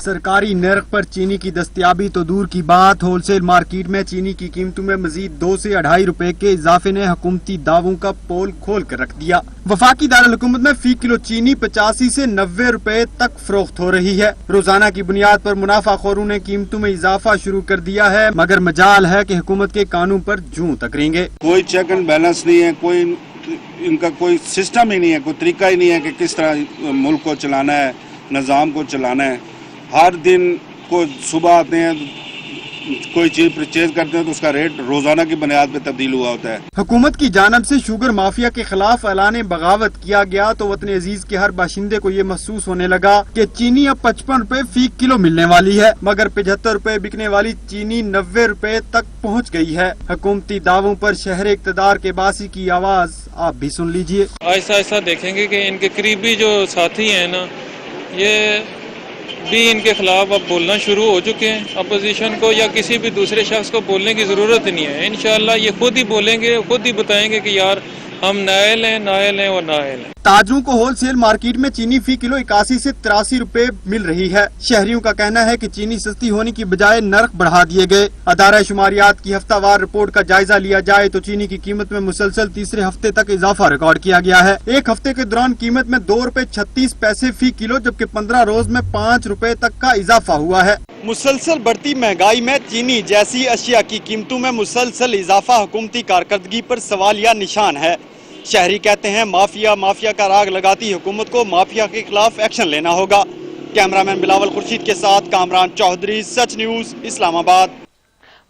सरकारी नर्ख पर चीनी की दस्तयाबी तो दूर की बात, होलसेल मार्केट में चीनी की कीमतों में मजीद 2 से 2.5 रुपए के इजाफे ने हुकूमती दावों का पोल खोल कर रख दिया। वफाकी दारुल हुकूमत में फी किलो चीनी 85 से 90 रुपए तक फरोख्त हो रही है। रोजाना की बुनियाद पर मुनाफाखोरों ने कीमतों में इजाफा शुरू कर दिया है, मगर मजाल है कि हुकूमत के कानून पर जूं तकरेंगे। कोई चेक एंड बैलेंस नहीं है, कोई इनका कोई सिस्टम ही नहीं है, कोई तरीका ही नहीं है कि किस तरह मुल्क को चलाना है, निज़ाम को चलाना है। हर दिन को सुबह आते हैं, कोई चीज परचेज करते हैं तो उसका रेट रोजाना की बुनियाद पे तब्दील हुआ होता है। हुकूमत की जानब से शुगर माफिया के खिलाफ ऐलान बगावत किया गया तो वतन अजीज के हर बाशिंदे को ये महसूस होने लगा कि चीनी अब 55 रुपए फी किलो मिलने वाली है, मगर 75 रुपए बिकने वाली चीनी 90 रुपए तक पहुँच गई है। हुकूमती दावों पर शहर इक़्तिदार के बासी की आवाज आप भी सुन लीजिए। आहिस्ता आहिस्ता देखेंगे कि इनके करीबी जो साथी हैं ना, ये भी इनके खिलाफ अब बोलना शुरू हो चुके हैं। अपोजिशन को या किसी भी दूसरे शख्स को बोलने की ज़रूरत नहीं है। इंशाअल्लाह ये खुद ही बोलेंगे, खुद ही बताएंगे कि यार हम नायल हैं और नायल हैं। ताजरों को होलसेल मार्केट में चीनी फी किलो 81 से 83 रुपए मिल रही है। शहरियों का कहना है कि चीनी सस्ती होने की बजाय नर्ख बढ़ा दिए गए। अदारा शुमारियात की हफ्तावार रिपोर्ट का जायजा लिया जाए तो चीनी की कीमत में मुसलसल तीसरे हफ्ते तक इजाफा रिकॉर्ड किया गया है। एक हफ्ते के दौरान कीमत में 2 रुपए 36 पैसे फी किलो, जबकि 15 रोज में 5 रुपए तक का इजाफा हुआ है। मुसलसल बढ़ती महंगाई में चीनी जैसी अशिया की कीमतों में मुसलसल इजाफा हुकूमती कारकर्दगी पर सवालिया निशान है। शहरी कहते हैं माफिया का राग लगाती हुकूमत को माफिया के खिलाफ एक्शन लेना होगा। कैमरामैन बिलावल खुर्शीद के साथ कामरान चौधरी, सच न्यूज, इस्लामाबाद।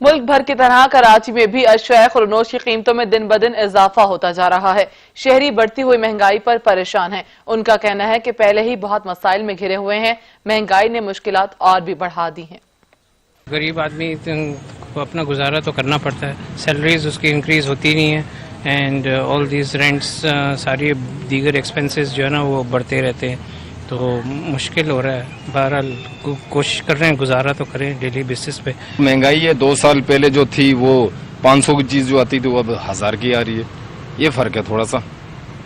मुल्क भर की तरह कराची में भी अशया खुरनोश की कीमतों में दिन ब दिन इजाफा होता जा रहा है। शहरी बढ़ती हुई महंगाई पर परेशान हैं। उनका कहना है कि पहले ही बहुत मसाइल में घिरे हुए हैं, महंगाई ने मुश्किलात और भी बढ़ा दी हैं। गरीब आदमी को अपना गुजारा तो करना पड़ता है, सैलरीज उसकी इंक्रीज होती नहीं है, एंड ऑल दीज रेंट्स, सारी दीगर एक्सपेंसेस जो है ना वो बढ़ते रहते हैं, तो मुश्किल हो रहा है। बहरहाल कोशिश कर रहे हैं, गुजारा तो करें डेली बेसिस पे। महंगाई है, 2 साल पहले जो थी वो 500 की चीज़ जो आती थी वो अब 1000 की आ रही है। ये फ़र्क है थोड़ा सा।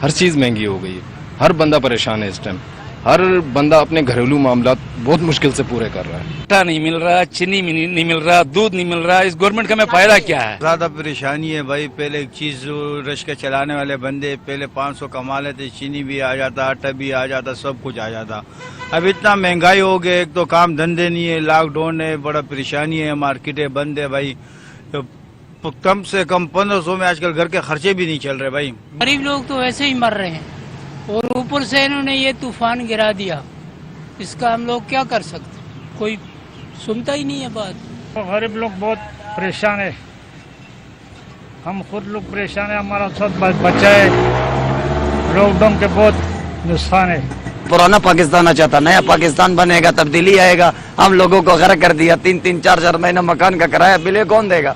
हर चीज़ महंगी हो गई है, हर बंदा परेशान है इस टाइम। हर बंदा अपने घरेलू मामला बहुत मुश्किल से पूरे कर रहा है। आटा नहीं मिल रहा, चीनी नहीं मिल रहा, दूध नहीं मिल रहा। इस गवर्नमेंट का में फायदा क्या है? ज्यादा परेशानी है भाई। पहले एक चीज रश के चलाने वाले बंदे पहले 500 कमा लेते, चीनी भी आ जाता, आटा भी आ जाता, सब कुछ आ जाता। अब इतना महंगाई हो गई, एक तो काम धंधे नहीं है, लॉकडाउन है, बड़ा परेशानी है, मार्केटें बंद है भाई। तो कम से कम 1500 में आजकल घर के खर्चे भी नहीं चल रहे भाई। गरीब लोग तो वैसे ही मर रहे हैं और ऊपर से इन्होंने ये तूफान गिरा दिया, इसका हम लोग क्या कर सकते? कोई सुनता ही नहीं है बात। गरीब लोग बहुत परेशान है, हम खुद लोग परेशान है, हमारा सब बच्चा है, लॉकडाउन के बहुत नुकसान है। पुराना पाकिस्तान अच्छा था, नया पाकिस्तान बनेगा, तब्दीली आएगा। हम लोगों को गर्क कर दिया, 3-3, 4-4 महीना मकान का किराया बिल कौन देगा?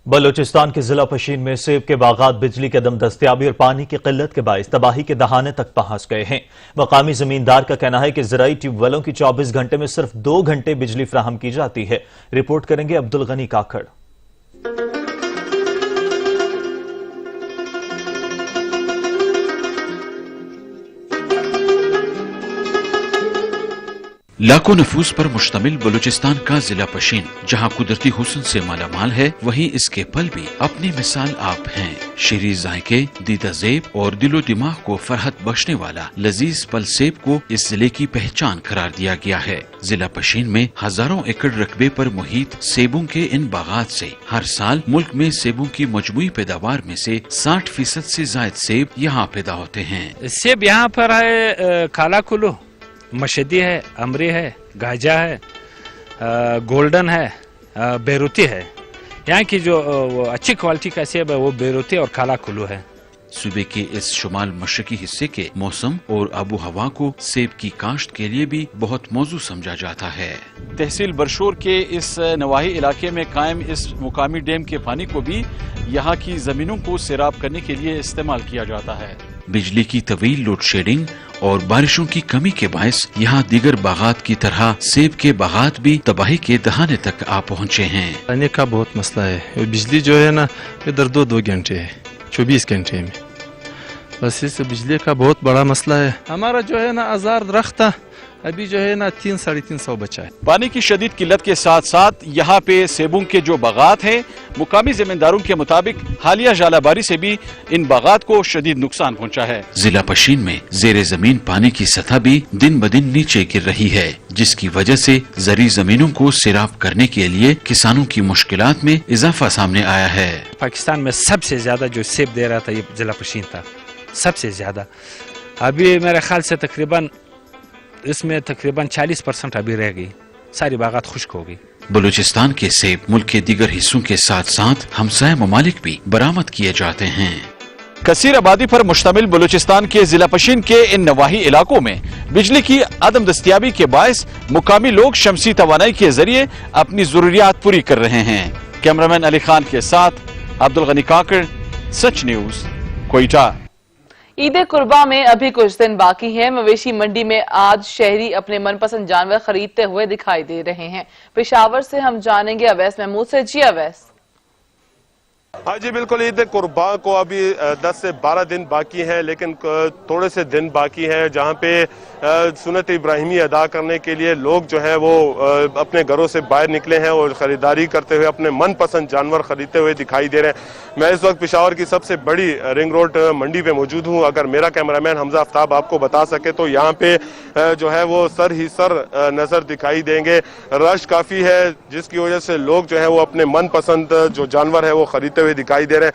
बलूचिस्तान के जिला पशीन में सेब के बागात बिजली की अदम दस्तियाबी और पानी की किल्लत के बायस तबाही के दहाने तक पहुंच गए हैं। मकामी जमींदार का कहना है कि ज़राई ट्यूबवेलों की 24 घंटे में सिर्फ 2 घंटे बिजली फराहम की जाती है। रिपोर्ट करेंगे अब्दुल गनी काकड़। लाखों नफूस पर मुश्तमिल बलूचिस्तान का जिला पशीन जहां कुदरती हुस्न से मालामाल है, वहीं इसके पल भी अपनी मिसाल आप हैं। शीरी जायके, दीदा ज़ेब और दिलो दिमाग को फरहत बख्शने वाला लजीज पल सेब को इस जिले की पहचान करार दिया गया है। जिला पशीन में हजारों एकड़ रकबे पर मुहित सेबों के इन बागात से हर साल मुल्क में सेबों की मजमूई पैदावार में से 60% से ज्यादा सेब यहाँ पैदा होते हैं। सेब यहाँ पर है काला कुल्लू, मशदी है, अमरी है, गाजा है, गोल्डन है, बेरूती है। यहाँ की जो अच्छी क्वालिटी का सेब है वो बेरूती और काला कुल्लू है। सूबे के इस शुमाल मशरकी हिस्से के मौसम और आबो हवा को सेब की काश्त के लिए भी बहुत मौजू समझा जाता है। तहसील बरशोर के इस नवाही इलाके में कायम इस मुकामी डैम के पानी को भी यहाँ की जमीनों को सैराब करने के लिए इस्तेमाल किया जाता है। बिजली की तवील लोड शेडिंग और बारिशों की कमी के बायस यहाँ दीगर बागात की तरह सेब के बागात भी तबाही के दहाने तक आ पहुँचे हैं। पानी का बहुत मसला है, बिजली जो है ना इधर 2 घंटे है, 24 घंटे में, बस इस बिजली का बहुत बड़ा मसला है। हमारा जो है ना 1000 दरख्त था, अभी जो है ना 300-350 बचा है। पानी की शदीद किल्लत के साथ साथ यहाँ पे सेबों के जो बागात हैं, मुकामी जमींदारों के मुताबिक हालिया जालाबारी से भी इन बागात को शदीद नुकसान पहुँचा है। जिला पशीन में जेरे जमीन पानी की सतह भी दिन ब दिन नीचे गिर रही है, जिसकी वजह से जरी जमीनों को सैराब करने के लिए किसानों की मुश्किलात में इजाफा सामने आया है। पाकिस्तान में सबसे ज्यादा जो सेब दे रहा था ये जिला पशीन था, सबसे ज्यादा। अभी मेरे ख्याल से तकरीबन इसमें 40% अभी रह गई, सारी बागात खुश्क हो गई। बलूचिस्तान के सेब मुल्क के दीगर हिस्सों के साथ साथ हमसाया ममालिक भी बरामद किए जाते हैं। कसीर आबादी पर मुश्तमिल बलूचिस्तान के जिला पशीन के इन नवाही इलाकों में बिजली की अदम दस्तियाबी के बायस मुकामी लोग शमसी तवानाई के जरिए अपनी जरूरियात पूरी कर रहे हैं। कैमरामैन अली खान के साथ अब्दुल गनी काकड़, सच न्यूज, कोयटा। ईद कुर्बा में अभी कुछ दिन बाकी हैं। मवेशी मंडी में आज शहरी अपने मनपसंद जानवर खरीदते हुए दिखाई दे रहे हैं। पेशावर से हम जानेंगे अवैस महमूद से। जी अवैस। हाँ जी बिल्कुल, ईद कुर्बान को अभी 10 से 12 दिन बाकी हैं, लेकिन थोड़े से दिन बाकी हैं जहाँ पे सुन्नत इब्राहिमी अदा करने के लिए लोग जो है वो अपने घरों से बाहर निकले हैं और ख़रीदारी करते हुए अपने मनपसंद जानवर खरीदते हुए दिखाई दे रहे हैं। मैं इस वक्त पेशावर की सबसे बड़ी रिंग रोड मंडी पे मौजूद हूँ। अगर मेरा कैमरामैन हमजा आफ्ताब आपको बता सके तो यहाँ पे जो है वो सर ही सर नज़र दिखाई देंगे। रश काफ़ी है जिसकी वजह से लोग जो है वो अपने मनपसंद जो जानवर है वो खरीदते हुए दिखाई दे रहे हैं।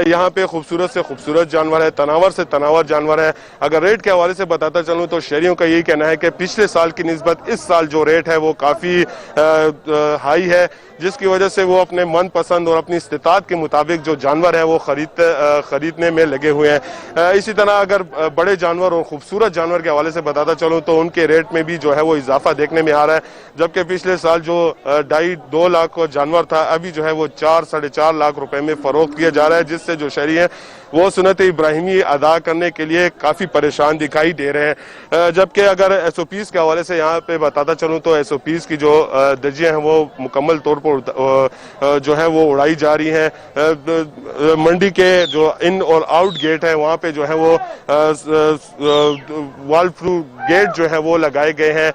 यहाँ पे खूबसूरत से खूबसूरत जानवर है, तनावर से तनावर जानवर है। अगर रेट के हवाले से बताता चलूँ तो शहरियों का यही कहना है कि पिछले साल की निस्बत इस साल जो रेट है वो काफ़ी हाई है, जिसकी वजह से वो अपने मनपसंद और अपनी इस्तिताअत के मुताबिक जो जानवर है वो खरीदने में लगे हुए हैं। इसी तरह अगर बड़े जानवर और खूबसूरत जानवर के हवाले से बताता चलूँ तो उनके रेट में भी जो है वो इजाफा देखने में आ रहा है। जबकि पिछले साल जो 2.5-2 लाख जानवर था, अभी जो है वो 4-4.5 लाख रुपए में फरोख्त किया जा रहा है, जिससे जो शहरी हैं वो सुन्नत इब्राहिमी अदा करने के लिए काफ़ी परेशान दिखाई दे रहे हैं। जबकि अगर SOPs के हवाले से यहाँ पे बताता चलूँ तो SOPs की जो दर्जियाँ हैं वो मुकम्मल तौर पर जो है वो उड़ाई जा रही हैं। मंडी के जो इन और आउट गेट है वहाँ पे जो है वो वॉल प्रूफ गेट जो है वो लगाए गए हैं।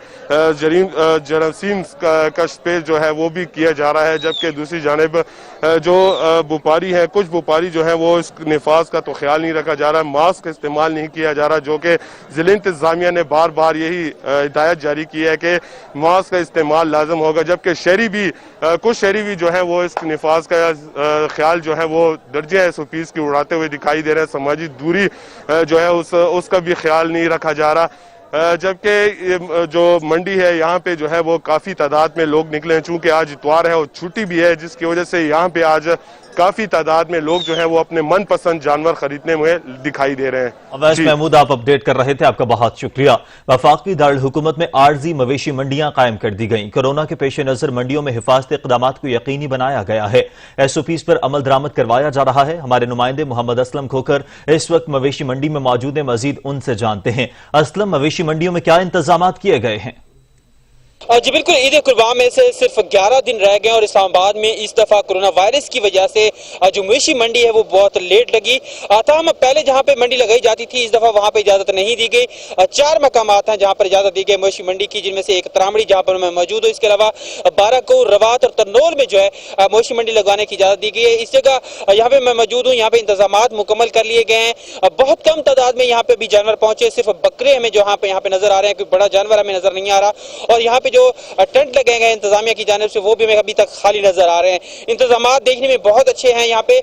जरासीम का स्पेस जो है वो भी किया जा रहा है। जबकि दूसरी जानिब जो व्यापारी हैं, कुछ व्यापारी जो है वो इस निफाज का तो ख्याल नहीं रखा जा रहा, मास्क इस्तेमाल नहीं किया जा रहा, जो कि ज़िला इंतज़ामिया ने बार बार यही हिदायत जारी की है कि मास्क का इस्तेमाल लाजम होगा। जबकि शहरी भी कुछ शहरी भी जो है वो इस निफाज का ख्याल जो है वो दर्जे SOPs की उड़ाते हुए दिखाई दे रहे हैं। समाजी दूरी जो है उसका भी ख्याल नहीं रखा जा रहा। जबकि जो मंडी है यहाँ पे जो है वो काफ़ी तादाद में लोग निकले हैं। चूँकि आज इतवार है और छुट्टी भी है, जिसकी वजह से यहाँ पे आज काफ़ी तादाद में लोग जो है वो अपने मनपसंद जानवर खरीदने में दिखाई दे रहे हैं। अवैस महमूद आप अपडेट कर रहे थे, आपका बहुत शुक्रिया। वफाकी दारुल हुकूमत में आर्जी मवेशी मंडियां कायम कर दी गईं। कोरोना के पेश नजर मंडियों में हिफाजती इक़दामात को यकीनी बनाया गया है। SOPs पर अमल दरामद करवाया जा रहा है। हमारे नुमाइंदे मोहम्मद असलम खोकर इस वक्त मवेशी मंडी में मौजूद है, मजीद उनसे जानते हैं। असलम, मवेशी मंडियों में क्या इंतजाम किए गए हैं? जी बिल्कुल, ईद कुर्बान में से सिर्फ 11 दिन रह गए और इस्लामाबाद में इस दफा कोरोना वायरस की वजह से जो मवेशी मंडी है वो बहुत लेट लगी। ताहम पहले जहां पे मंडी लगाई जाती थी इस दफा वहां पे इजाजत नहीं दी गई। 4 मकामात हैं जहां पर इजाजत दी गई मवेशी मंडी की, जिनमें से एक तरामड़ी जहां पर मैं मौजूद हूँ। इसके अलावा बाराको, रवात और तन्नोल में जो है मवेशी मंडी लगाने की इजाजत दी गई है। इस जगह यहाँ पे मैं मौजूद हूँ, यहाँ पे इंतजाम मुकम्मल कर लिए गए हैं। बहुत कम तादाद में यहाँ पे भी जानवर पहुंचे, सिर्फ बकरे हमें जो यहाँ पे नजर आ रहे हैं, कोई बड़ा जानवर हमें नजर नहीं आ रहा। और यहाँ पे जो टेंट लगे गए इंतजामिया की जानिब से वो भी हमें अभी तक खाली नजर आ रहे हैं। इंतजामात देखने में बहुत अच्छे हैं यहाँ पे।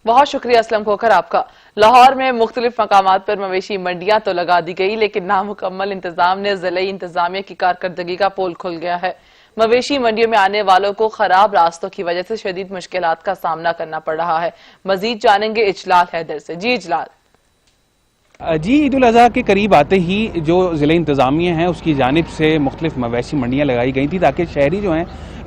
बहुत शुक्रिया असलम खोकर आपका। लाहौर में मुख्तलिफ मकामात पर मवेशी मंडियां तो लगा दी गई, लेकिन नामुकम्मल इंतजाम ने जिला इंतजामिया की कारकर्दगी का पोल खुल गया है। मवेशी मंडियों में आने वालों को खराब रास्तों की वजह से शदीद मुश्किलात का सामना करना पड़ रहा है। मजीद जानेंगे इजलाल हैदर से। जी इजलाल। जी, ईद उल अज़हा के करीब आते ही जो ज़िला इंतज़ामिया है उसकी जानिब से मुख्तलिफ मवेशी मंडियाँ लगाई गई थी ताकि शहरी जो हैं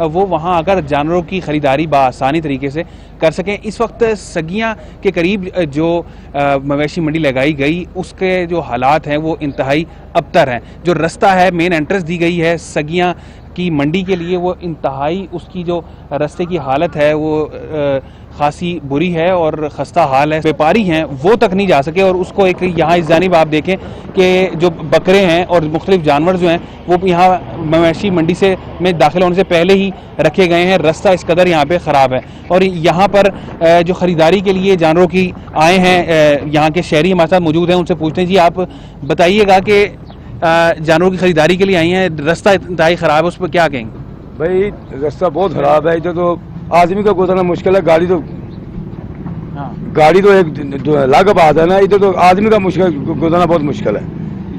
वो वहाँ आकर जानवरों की ख़रीदारी बआसानी तरीके से कर सकें। इस वक्त सगियाँ के करीब जो मवेशी मंडी लगाई गई उसके जो हालात हैं वो इंतहाई अबतर हैं। जो रास्ता है, मेन एंट्रेंस दी गई है सगियाँ की मंडी के लिए, वो इंतहाई उसकी जो रास्ते की हालत है वो खासी बुरी है और खस्ता हाल है। व्यापारी हैं वो तक नहीं जा सके और उसको एक यहाँ इस जानिब आप देखें कि जो बकरे हैं और मुख्तलिफ जानवर जो हैं वो यहाँ मवेशी मंडी से में दाखिल होने से पहले ही रखे गए हैं। रास्ता इस कदर यहाँ पे ख़राब है और यहाँ पर जो ख़रीदारी के लिए जानवरों की आए हैं, यहाँ के शहरी हमारे साथ मौजूद हैं, उनसे पूछते हैं। जी आप बताइएगा कि जानवरों की ख़रीदारी के लिए आई हैं, रास्ता इंतहाई ख़राब है, उस पर क्या कहेंगे? भाई रास्ता बहुत ख़राब है, इधर तो आदमी का गुजरना मुश्किल है। गाड़ी तो एक लाग बात है ना, इधर तो आदमी का गुजरना बहुत मुश्किल है।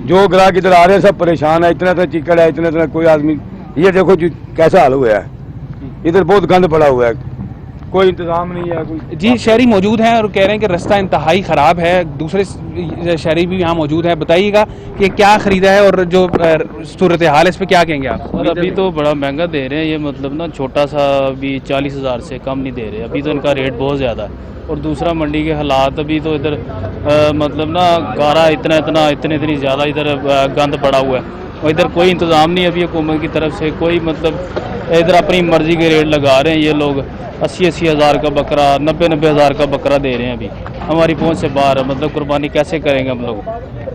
जो ग्राहक इधर आ रहे हैं सब परेशान है, इतना चिकड़ है, इतना कोई आदमी, ये देखो जी कैसा हाल हुआ है, इधर बहुत गंद पड़ा हुआ है। कोई इंतजाम नहीं है कोई। जी शहरी मौजूद हैं और कह रहे हैं कि रास्ता इंतहाई ख़राब है, दूसरे शहरी भी यहाँ मौजूद हैं, बताइएगा कि क्या ख़रीदा है और जो सूरत हाल है इस पर क्या कहेंगे आप? और अभी तो बड़ा महंगा दे रहे हैं ये, मतलब ना छोटा सा भी 40,000 से कम नहीं दे रहे, अभी तो इनका रेट बहुत ज़्यादा है। और दूसरा मंडी के हालात अभी तो इधर मतलब ना गारा इतनी ज़्यादा इधर गंद पड़ा हुआ है और इधर कोई इंतज़ाम नहीं है अभी हुकूमत की तरफ से, कोई मतलब इधर अपनी मर्ज़ी के रेट लगा रहे हैं ये लोग। 80-80 हज़ार का बकरा, 90-90 हज़ार का बकरा दे रहे हैं अभी, हमारी पहुंच से बाहर है। मतलब कुर्बानी कैसे करेंगे हम लोग,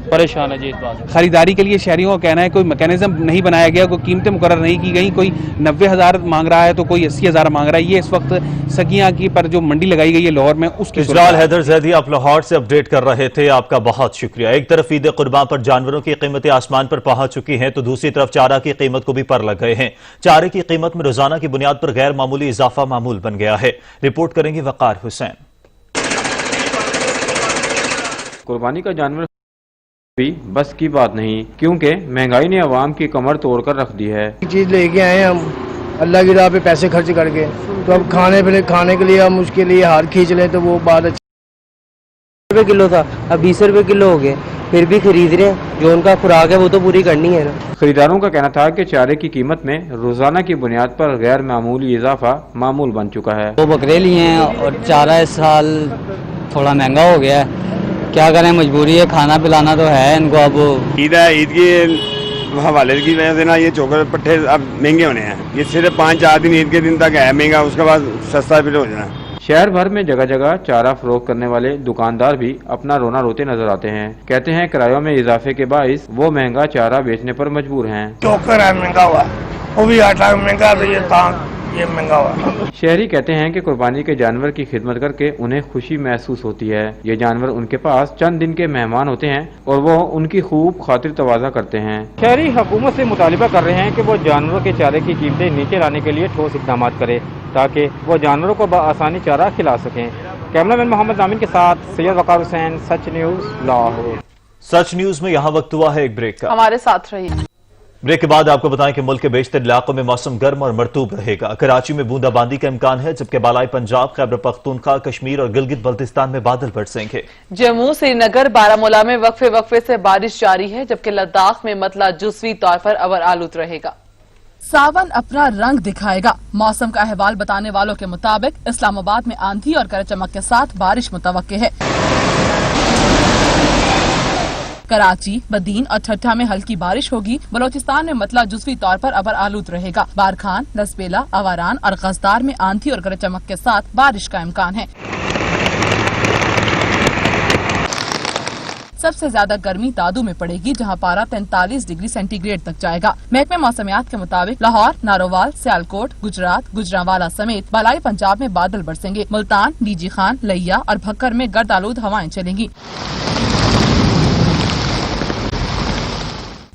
परेशान है जी इस बात से। खरीदारी के लिए शहरियों का कहना है कोई मैकेनिज्म नहीं बनाया गया, कोई कीमतें मुकर्रर नहीं की गई, कोई 90,000 मांग रहा है तो कोई 80,000 मांग रहा है। ये इस वक्त सगियां की पर जो मंडी लगाई गई है लाहौर में उसकी। इजलाल हैदर जैदी, आप लाहौर से अपडेट कर रहे थे, आपका बहुत शुक्रिया। एक तरफ ईद कुर्बान पर जानवरों की कीमतें आसमान पर पहुंच चुकी हैं तो दूसरी तरफ चारा की कीमत को भी पर लग गए हैं। चारे की कीमत में रोजाना की बुनियाद पर गैर मामूली इजाफा मामूल बन गया है। रिपोर्ट करेंगे वकार हुसैन। कुर्बानी का जानवर भी बस की बात नहीं, क्योंकि महंगाई ने अवाम की कमर तोड़कर रख दी है। चीज लेके आए हम अल्लाह की राह पे पैसे खर्च करके, तो अब खाने के लिए हम उसके लिए हाथ खींच लें तो वो बात अच्छी। ₹20 किलो था, अब ₹20 किलो हो गए, फिर भी खरीद रहे हैं। जो उनका खुराक है वो तो पूरी करनी है ना। खरीदारों का कहना था कि चारे की कीमत में रोजाना की बुनियाद पर गैर मामूली इजाफा मामूल बन चुका है। 2 बकरे लिए हैं और चारा इस साल थोड़ा महंगा हो गया है, क्या करें, मजबूरी है, खाना पिलाना तो है इनको। अब ईद है, ईद की हवाले की वजह से ना ये चोकर पट्टे अब महंगे होने हैं। ये सिर्फ 5-4 दिन ईद के दिन तक है महंगा, उसके बाद सस्ता फिर हो जाना। शहर भर में जगह जगह चारा फरोख्त करने वाले दुकानदार भी अपना रोना रोते नजर आते हैं। कहते हैं किरायों में इजाफे के बाइस वो महंगा चारा बेचने पर मजबूर हैं। चोकर है महंगा हुआ, वो भी आटा महंगा, ये महंगा हुआ। शहरी कहते हैं कि कुर्बानी के जानवर की खिदमत करके उन्हें खुशी महसूस होती है। ये जानवर उनके पास चंद दिन के मेहमान होते हैं और वो उनकी खूब खातिर तवाज़ा करते हैं। शहरी हुकूमत से मुतालिबा कर रहे हैं कि वो जानवरों के चारे की कीमतें नीचे लाने के लिए ठोस इक़दाम करे ताकि वो जानवरों को बआसानी चारा खिला सकें। कैमरामैन मोहम्मद जामिन के साथ सैयद वकार हुसैन, सच न्यूज़ लाहौर। सच न्यूज में यहाँ वक्त हुआ है एक ब्रेक का, हमारे साथ रहिए। ब्रेक के बाद आपको बताएं कि मुल्क के बेशतर इलाकों में मौसम गर्म और मरतूब रहेगा। कराची में बूंदाबांदी का इम्कान है, जबकि बालाई पंजाब, खैबर पख्तूनख्वा, कश्मीर और गिलगित बल्तिस्तान में बादल बरसेंगे। जम्मू, श्रीनगर, बारामूला में वक्फे वक्फे से बारिश जारी है, जबकि लद्दाख में मतला जुज़वी तौर पर अवर आलूद रहेगा। सावन अपना रंग दिखाएगा। मौसम का अहवाल बताने वालों के मुताबिक इस्लामाबाद में आंधी और गरज चमक के साथ बारिश मुतवक्के है। कराची, बदीन और ठट्ठा में हल्की बारिश होगी। बलोचिस्तान में मतला जुज़वी तौर पर अबर आलूद रहेगा। बारखान, लसबेला, अवारान और गजदार में आंधी और गरज चमक के साथ बारिश का इम्कान है। सबसे ज्यादा गर्मी दादू में पड़ेगी, जहां पारा 43 डिग्री सेंटीग्रेड तक जाएगा। महकमे मौसमियात के मुताबिक लाहौर, नारोवाल, सियालकोट, गुजरात, गुजरांवाला समेत बालाई पंजाब में बादल बरसेंगे। मुल्तान, डीजी खान, लिया और भक्कर में गर्द आलूद हवाएं चलेंगी।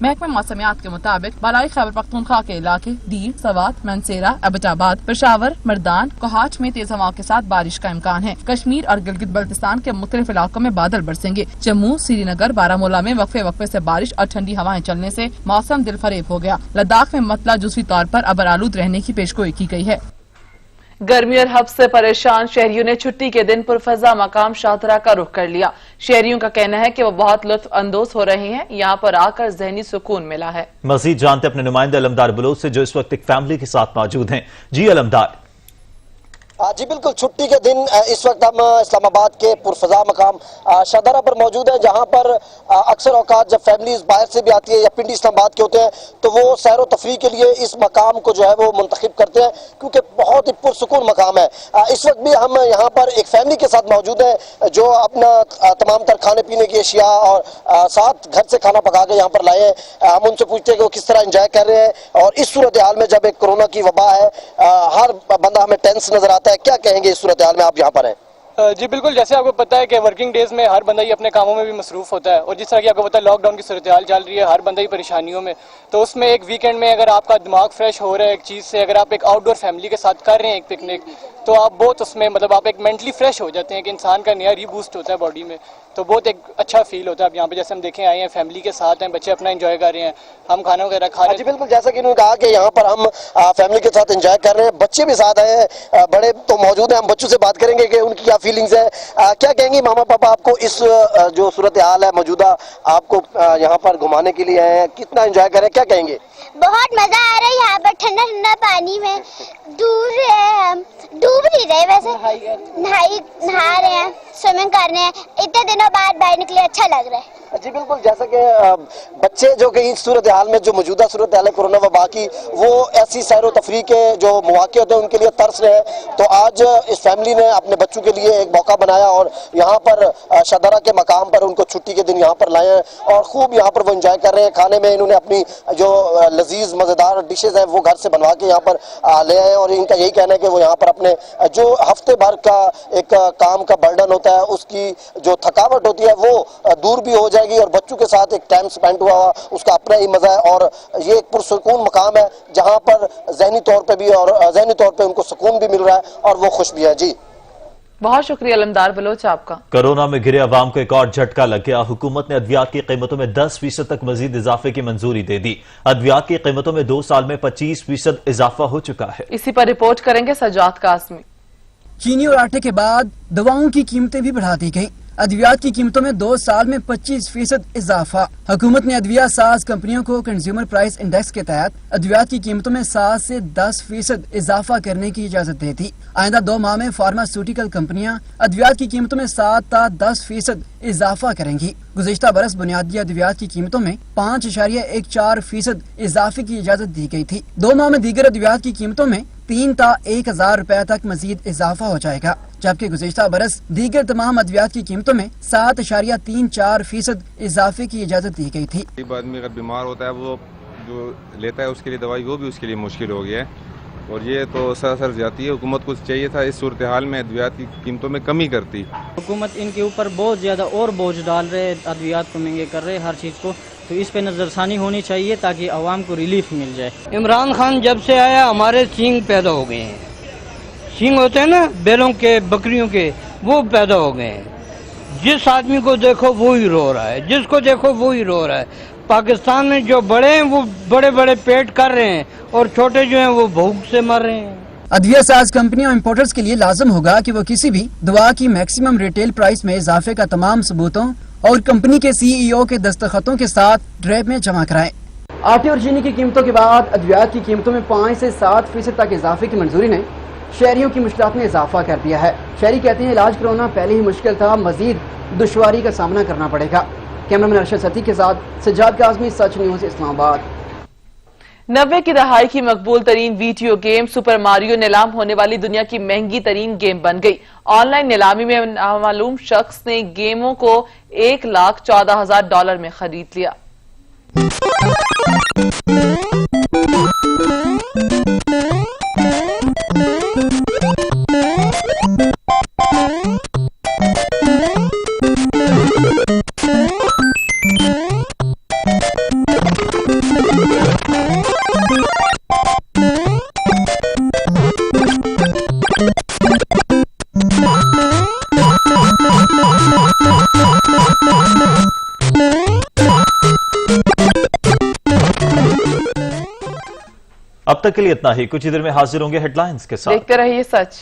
महकमे मौसमियात के मुताबिक बालाई खैबर पख्तूनख्वा के इलाके दीर, सवात, मनसेरा, एबटाबाद, पेशावर, मर्दान, कोहाच में तेज हवाओं के साथ बारिश का इम्कान है। कश्मीर और गिलगित बल्तिस्तान के मुख्तलिफ इलाकों में बादल बरसेंगे। जम्मू, श्रीनगर, बारामूला में वक्फे वक्फे से बारिश और ठंडी हवाएं चलने से मौसम दिलफरेब हो गया। लद्दाख में मतला जुज़वी तौर पर अबर आलूद रहने की पेशगोई की गई है। गर्मी और हब्स से परेशान शहरियों ने छुट्टी के दिन पुरफजा मकाम शाहतरा का रुख कर लिया। शहरियों का कहना है कि वो बहुत लुत्फ अंदोज हो रहे हैं, यहाँ पर आकर जहनी सुकून मिला है। मजीद जानते अपने नुमाइंदे अलमदार बलोच से, जो इस वक्त एक फैमिली के साथ मौजूद हैं। जी अलमदार। जी बिल्कुल, छुट्टी के दिन इस वक्त हम इस्लामाबाद के पुरफजा मकाम शाहतरा पर मौजूद हैं, जहां पर अक्सर औकात जब फैमिलीज बाहर से भी आती है या पिंडी इस्लामाबाद के होते हैं तो वो सैर व तफरीह के लिए इस मकाम को जो है वो मुंतखब करते हैं, क्योंकि बहुत ही पुरसुकून मकाम है। इस वक्त भी हम यहाँ पर एक फैमिली के साथ मौजूद हैं जो अपना तमाम तर खाने पीने की अशिया और साथ घर से खाना पका के यहाँ पर लाए हैं। हम उनसे पूछते हैं कि वो किस तरह इंजॉय कर रहे हैं और इस सूरत हाल में जब एक कोरोना की वबा है, हर बंदा हमें टेंस नजर आता है। क्या कहेंगे इस सूरत हाल में, आप यहाँ पर हैं? जी बिल्कुल, जैसे आपको पता है कि वर्किंग डेज में हर बंदा ही अपने कामों में भी मसरूफ होता है और जिस तरह की आपको पता है लॉकडाउन की सूरत हाल चल रही है, हर बंदा ही परेशानियों में। तो उसमें एक वीकेंड में अगर आपका दिमाग फ्रेश हो रहा है एक चीज़ से, अगर आप एक आउटडोर फैमिली के साथ कर रहे हैं एक पिकनिक, तो आप बहुत उसमें मतलब आप एक मेंटली फ्रेश हो जाते हैं कि इंसान का नया रीबूस्ट होता है बॉडी में। तो बहुत एक अच्छा फील होता है। अब यहाँ पे जैसे हम देखें आए हैं, फैमिली के साथ हैं, बच्चे अपना एंजॉय कर रहे हैं, हम खाना वगैरह खा रहे हैं। जी बिल्कुल, जैसा कि इन्होंने कहा कि यहाँ पर हम फैमिली के साथ एंजॉय कर रहे हैं, बच्चे भी साथ आए हैं, बड़े तो मौजूद हैं। हम बच्चों से बात करेंगे कि उनकी क्या फीलिंग्स है, क्या कहेंगी मामा पापा आपको इस जो सूरत हाल है मौजूदा, आपको यहाँ पर घुमाने के लिए आए हैं, कितना एंजॉय कर रहे हैं, क्या कहेंगे? बहुत मजा आ रहा है यहाँ पर, ठंडा ठंडा पानी में डूब रहे हैं, हम डूब नहीं रहे वैसे, नहा रहे हैं, स्विमिंग कर रहे हैं, इतने दिनों बाद बाहर निकले, अच्छा लग रहा है। जी बिल्कुल, जैसा कि बच्चे जो कि इस सूरत हाल में जो मौजूदा सूरत हाल है कोरोना वबा की, वो ऐसी सैर व तफरीह के जो मौके होते हैं उनके लिए तरस रहे हैं, तो आज इस फैमिली ने अपने बच्चों के लिए एक मौका बनाया और यहाँ पर शदरा के मकाम पर उनको छुट्टी के दिन यहाँ पर लाए हैं और खूब यहाँ पर वो एंजॉय कर रहे हैं। खाने में इन्होंने अपनी जो लजीज मज़ेदार डिशेज हैं वो घर से बनवा के यहाँ पर ले आए और इनका यही कहना है कि वो यहाँ पर अपने जो हफ्ते भर का एक काम का बर्डन होता है, उसकी जो थकावट होती है वो दूर भी हो जाएगी और बच्चों के साथ एक टाइम स्पेंड हुआ उसका अपना ही मजा है। और ये एक पुरसुकून मकाम है जहाँ पर ज़हनी तौर पे भी और ज़हनी तौर पे उनको सुकून भी मिल रहा है और वो खुश भी है। जी बहुत शुक्रिया अलमदार बलोच आपका। कोरोना में घिरे अवाम को एक और झटका लग गया। हुकूमत ने अद्वियात की कीमतों में 10% तक मजीद इजाफे की मंजूरी दे दी। अद्वियात की कीमतों में 2 साल में 25% इजाफा हो चुका है। इसी पर रिपोर्ट करेंगे सजाद कासमी। चीनी और आटे के बाद दवाओं की कीमतें भी बढ़ा दी गयी। अद्वियात की कीमतों में 2 साल में 25% इजाफा। हुकूमत ने अद्वियात साज कंपनियों को कंज्यूमर प्राइस इंडेक्स के तहत अद्वियात की कीमतों में 7 से 10% इजाफा करने की इजाजत दे दी। आइंदा 2 माह में फार्मास्यूटिकल कंपनियां अद्वियात की कीमतों में 7 से 10% इजाफा करेंगी। गुज़िश्ता बरस बुनियादी अद्वियात की कीमतों में 5.14% इजाफे की इजाजत दी गई थी। 2 माह में दीगर अद्वियात की कीमतों में 3 से 1,000 रुपए तक मजीद इजाफा हो जाएगा, जबकि गुज़िश्ता बरस दीगर तमाम अद्वियात की कीमतों में 7.34% इजाफे की इजाजत दी गई थी। एक आदमी अगर बीमार होता है वो जो लेता है उसके लिए दवाई वो भी उसके लिए मुश्किल हो गया है और ये तो सरासर ज्यादा है। हुकूमत को चाहिए था इस सूरत हाल में अद्वियात की कीमतों में कमी करती। हुकूमत इनके ऊपर बहुत ज़्यादा और बोझ डाल रहे, अद्वियात को महंगे कर रहे, हर चीज़ को, तो इस पे नज़रसानी होनी चाहिए ताकि आवाम को रिलीफ मिल जाए। इमरान खान जब से आया हमारे सींग पैदा हो गए हैं, सींग होते हैं ना बैलों के, बकरियों के, वो पैदा हो गए हैं। जिस आदमी को देखो वो ही रो रहा है, जिसको देखो वो ही रो रहा है। पाकिस्तान में जो बड़े हैं वो बड़े बड़े पेट कर रहे हैं और छोटे जो हैं वो भूख से मर रहे हैं। अद्विया साज कंपनियों और इम्पोर्टर्स के लिए लाजम होगा कि वो किसी भी दवा की मैक्सिमम रिटेल प्राइस में इजाफे का तमाम सबूतों और कंपनी के CEO के दस्तखतों के साथ ड्रेब में जमा कराएं। आटे और चीनी की कीमतों के बाद अद्वियात की कीमतों में 5 से 7% तक इजाफे की मंजूरी ने शहरियों की मुश्किलात में इजाफा कर दिया है। शहरी कहते हैं इलाज कराना पहले ही मुश्किल था, मजीद दुश्वारी का सामना करना पड़ेगा। कैमरामैन अरशद सती के साथ सज्जाद काज़मी, सच न्यूज़, इस्लामाबाद। 90 की दहाई की मकबूल तरीन वीडियो गेम सुपर मारियो नीलाम होने वाली दुनिया की महंगी तरीन गेम बन गई। ऑनलाइन नीलामी में नामालूम शख्स ने गेमों को $1,14,000 में खरीद लिया। अब तक के लिए इतना ही। कुछ ही देर में हाजिर होंगे हेडलाइंस के साथ। देखते रहिए सच।